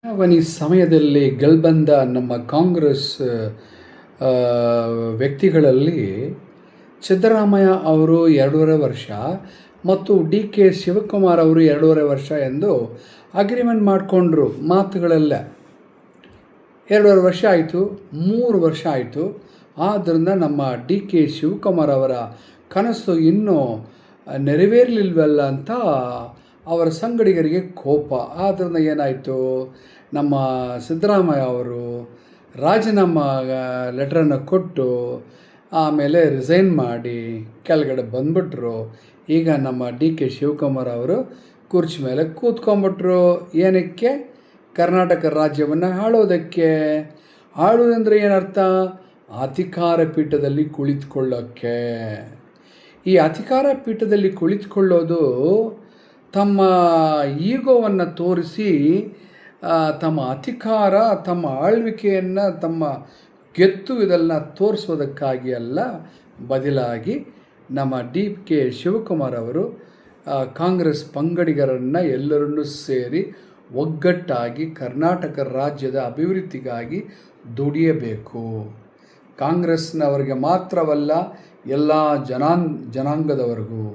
ಚುನಾವಣೆ ಸಮಯದಲ್ಲಿ ಗೆಲ್ಬಂದ ನಮ್ಮ ಕಾಂಗ್ರೆಸ್ ಆ, ವ್ಯಕ್ತಿಗಳಲ್ಲಿ ಸಿದ್ದರಾಮಯ್ಯ ಅವರು 2.5 ವರ್ಷ ಮತ್ತು ಡಿ ಕೆ ಶಿವಕುಮಾರ್ ಅವರು 2.5 ವರ್ಷ ಎಂದು ಅಗ್ರಿಮೆಂಟ್ ಮಾಡಿಕೊಂಡ್ರು. ಮಾತುಗಳೆಲ್ಲ 2.5 ವರ್ಷ ಆಯಿತು, 3 ವರ್ಷ ಆಯಿತು. ಆದ್ದರಿಂದ ನಮ್ಮ ಡಿ ಕೆ ಶಿವಕುಮಾರ್ ಅವರ ಕನಸು ಇನ್ನೂ ನೆರವೇರಲಿಲ್ವಲ್ಲ ಅಂತ ಅವರ ಸಂಗಡಿಗರಿಗೆ ಕೋಪ. ಆದ್ದರಿಂದ ಏನಾಯಿತು, ನಮ್ಮ ಸಿದ್ದರಾಮಯ್ಯ ಅವರು ರಾಜೀನಾಮಾ ಲೆಟ್ರನ್ನು ಕೊಟ್ಟು ಆಮೇಲೆ ರಿಸೈನ್ ಮಾಡಿ ಕೆಳಗಡೆ ಬಂದ್ಬಿಟ್ರು. ಈಗ ನಮ್ಮ ಡಿ ಕೆ ಶಿವಕುಮಾರ್ ಅವರು ಕುರ್ಚಿ ಮೇಲೆ ಕೂತ್ಕೊಂಡ್ಬಿಟ್ರು. ಏನಕ್ಕೆ? ಕರ್ನಾಟಕ ರಾಜ್ಯವನ್ನು ಆಳೋದಕ್ಕೆ. ಆಳೋದಂದರೆ ಏನರ್ಥ? ಅಧಿಕಾರ ಪೀಠದಲ್ಲಿ ಕುಳಿತುಕೊಳ್ಳೋಕ್ಕೆ. ಈ ಅಧಿಕಾರ ಪೀಠದಲ್ಲಿ ಕುಳಿತುಕೊಳ್ಳೋದು ತಮ್ಮ ಈಗೋವನ್ನು ತೋರಿಸಿ ತಮ್ಮ ಅಧಿಕಾರ, ತಮ್ಮ ಆಳ್ವಿಕೆಯನ್ನು, ತಮ್ಮ ಗೆತ್ತು ಇದನ್ನು ತೋರಿಸೋದಕ್ಕಾಗಿ ಅಲ್ಲ, ಬದಲಾಗಿ ನಮ್ಮ ಡಿ ಕೆ ಶಿವಕುಮಾರ್ ಅವರು ಕಾಂಗ್ರೆಸ್ ಪಂಗಡಿಗರನ್ನು ಎಲ್ಲರನ್ನೂ ಸೇರಿ ಒಗ್ಗಟ್ಟಾಗಿ ಕರ್ನಾಟಕ ರಾಜ್ಯದ ಅಭಿವೃದ್ಧಿಗಾಗಿ ದುಡಿಯಬೇಕು. ಕಾಂಗ್ರೆಸ್ನವರಿಗೆ ಮಾತ್ರವಲ್ಲ, ಎಲ್ಲ ಜನಾಂಗದವರಿಗೂ,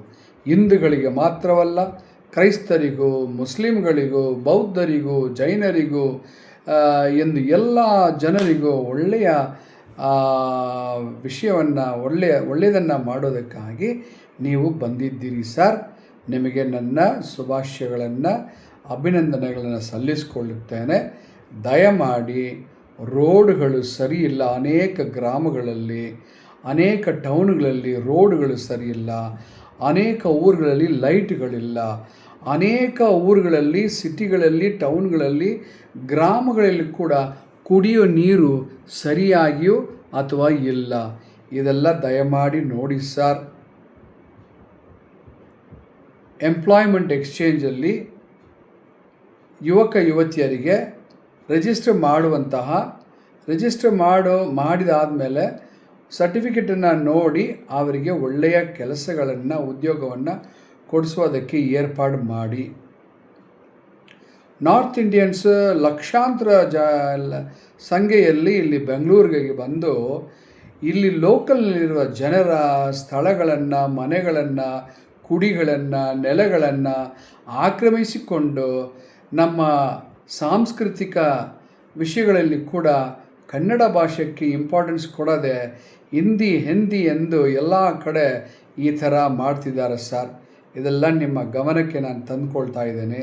ಹಿಂದೂಗಳಿಗೆ ಮಾತ್ರವಲ್ಲ, ಕ್ರೈಸ್ತರಿಗೂ, ಮುಸ್ಲಿಮ್ಗಳಿಗೂ, ಬೌದ್ಧರಿಗೂ, ಜೈನರಿಗೂ ಎಂದು ಎಲ್ಲ ಜನರಿಗೂ ಒಳ್ಳೆಯ ವಿಷಯವನ್ನು ಒಳ್ಳೆಯದನ್ನು ಮಾಡೋದಕ್ಕಾಗಿ ನೀವು ಬಂದಿದ್ದೀರಿ ಸರ್. ನಿಮಗೆ ನನ್ನ ಶುಭಾಶಯಗಳನ್ನು, ಅಭಿನಂದನೆಗಳನ್ನು ಸಲ್ಲಿಸಿಕೊಳ್ಳುತ್ತೇನೆ. ದಯಮಾಡಿ ರೋಡ್ಗಳು ಸರಿಯಿಲ್ಲ. ಅನೇಕ ಗ್ರಾಮಗಳಲ್ಲಿ, ಅನೇಕ ಟೌನ್ಗಳಲ್ಲಿ ರೋಡ್ಗಳು ಸರಿಯಿಲ್ಲ. ಅನೇಕ ಊರುಗಳಲ್ಲಿ ಲೈಟ್ಗಳಿಲ್ಲ. ಅನೇಕ ಊರುಗಳಲ್ಲಿ, ಸಿಟಿಗಳಲ್ಲಿ, ಟೌನ್ಗಳಲ್ಲಿ, ಗ್ರಾಮಗಳಲ್ಲಿ ಕೂಡ ಕುಡಿಯೋ ನೀರು ಸರಿಯಾಗಿಯೂ ಅಥವಾ ಇಲ್ಲ. ಇದೆಲ್ಲ ದಯಮಾಡಿ ನೋಡಿ ಸರ್. ಎಂಪ್ಲಾಯ್ಮೆಂಟ್ ಎಕ್ಸ್ಚೇಂಜಲ್ಲಿ ಯುವಕ ಯುವತಿಯರಿಗೆ ರಿಜಿಸ್ಟರ್ ಮಾಡಿದಾದಮೇಲೆ ಸರ್ಟಿಫಿಕೇಟನ್ನು ನೋಡಿ ಅವರಿಗೆ ಒಳ್ಳೆಯ ಕೆಲಸಗಳನ್ನು, ಉದ್ಯೋಗವನ್ನು ಕೊಡಿಸೋದಕ್ಕೆ ಏರ್ಪಾಡು ಮಾಡಿ. ನಾರ್ತ್ ಇಂಡಿಯನ್ಸ್ ಲಕ್ಷಾಂತರ ಸಂಖ್ಯೆಯಲ್ಲಿ ಇಲ್ಲಿ ಬೆಂಗಳೂರಿಗೆ ಬಂದು ಇಲ್ಲಿ ಲೋಕಲ್ನಲ್ಲಿರುವ ಜನರ ಸ್ಥಳಗಳನ್ನು, ಮನೆಗಳನ್ನು, ಕುಡಿಗಳನ್ನು, ನೆಲಗಳನ್ನು ಆಕ್ರಮಿಸಿಕೊಂಡು ನಮ್ಮ ಸಾಂಸ್ಕೃತಿಕ ವಿಷಯಗಳಲ್ಲಿ ಕೂಡ ಕನ್ನಡ ಭಾಷೆಗೆ ಇಂಪಾರ್ಟೆನ್ಸ್ ಕೊಡದೆ ಹಿಂದಿ ಎಂದು ಎಲ್ಲ ಕಡೆ ಈ ಥರ ಮಾಡ್ತಿದ್ದಾರೆ ಸರ್. ಇದೆಲ್ಲ ನಿಮ್ಮ ಗಮನಕ್ಕೆ ನಾನು ತಂದುಕೊಳ್ತಾ ಇದ್ದೇನೆ.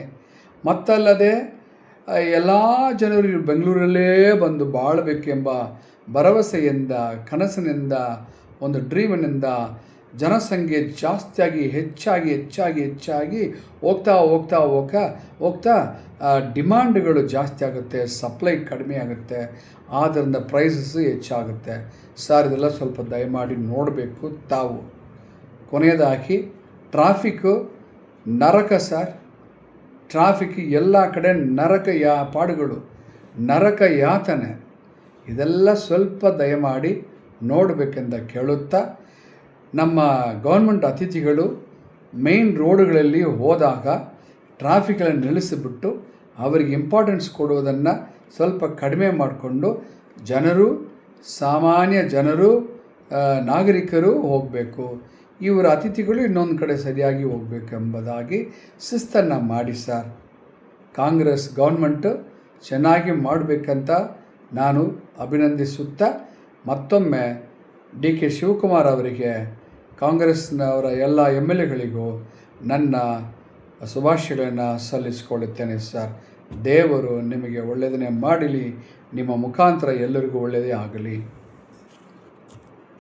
ಮತ್ತಲ್ಲದೆ ಎಲ್ಲ ಜನರು ಬೆಂಗಳೂರಲ್ಲೇ ಬಂದು ಬಾಳಬೇಕೆಂಬ ಭರವಸೆಯಿಂದ, ಕನಸಿನಿಂದ, ಒಂದು ಡ್ರೀಮಿನಿಂದ ಜನಸಂಖ್ಯೆ ಜಾಸ್ತಿಯಾಗಿ ಹೆಚ್ಚಾಗಿ ಹೋಗ್ತಾ ಡಿಮಾಂಡ್ಗಳು ಜಾಸ್ತಿ ಆಗುತ್ತೆ, ಸಪ್ಲೈ ಕಡಿಮೆ ಆಗುತ್ತೆ. ಆದ್ದರಿಂದ ಪ್ರೈಸಸ್ಸು ಹೆಚ್ಚಾಗುತ್ತೆ ಸರ್. ಇದೆಲ್ಲ ಸ್ವಲ್ಪ ದಯಮಾಡಿ ನೋಡಬೇಕು ತಾವು. ಕೊನೆಯದಾಗಿ ಟ್ರಾಫಿಕ್ಕು ನರಕ ಸರ್. ಟ್ರಾಫಿಕ್ ಎಲ್ಲ ಕಡೆ ನರಕ ಯಾತನೆ. ಇದೆಲ್ಲ ಸ್ವಲ್ಪ ದಯಮಾಡಿ ನೋಡಬೇಕೆಂದ ಕೇಳುತ್ತಾ, ನಮ್ಮ ಗೌರ್ಮೆಂಟ್ ಅತಿಥಿಗಳು ಮೇನ್ ರೋಡ್ಗಳಲ್ಲಿ ಹೋದಾಗ ಟ್ರಾಫಿಕಲ್ಲಿ ನಿಲ್ಲಿಸಿಬಿಟ್ಟು ಅವರಿಗೆ ಇಂಪಾರ್ಟೆನ್ಸ್ ಕೊಡುವುದನ್ನು ಸ್ವಲ್ಪ ಕಡಿಮೆ ಮಾಡಿಕೊಂಡು ಸಾಮಾನ್ಯ ಜನರು, ನಾಗರಿಕರು ಹೋಗಬೇಕು. ಇವರ ಅತಿಥಿಗಳು ಇನ್ನೊಂದು ಕಡೆ ಸರಿಯಾಗಿ ಹೋಗಬೇಕೆಂಬುದಾಗಿ ಶಿಸ್ತನ್ನು ಮಾಡಿ ಸರ್. ಕಾಂಗ್ರೆಸ್ ಗೌರ್ಮೆಂಟು ಚೆನ್ನಾಗಿ ಮಾಡಬೇಕಂತ ನಾನು ಅಭಿನಂದಿಸುತ್ತಾ, ಮತ್ತೊಮ್ಮೆ ಡಿ ಕೆ ಶಿವಕುಮಾರ್ ಅವರಿಗೆ, ಕಾಂಗ್ರೆಸ್ನವರ ಎಲ್ಲ MLAಗಳಿಗೂ ನನ್ನ ಶುಭಾಶಯಗಳನ್ನು ಸಲ್ಲಿಸಿಕೊಳ್ಳುತ್ತೇನೆ ಸರ್. ದೇವರು ನಿಮಗೆ ಒಳ್ಳೆಯದನ್ನೇ ಮಾಡಲಿ. ನಿಮ್ಮ ಮುಖಾಂತರ ಎಲ್ಲರಿಗೂ ಒಳ್ಳೆಯದೇ ಆಗಲಿ.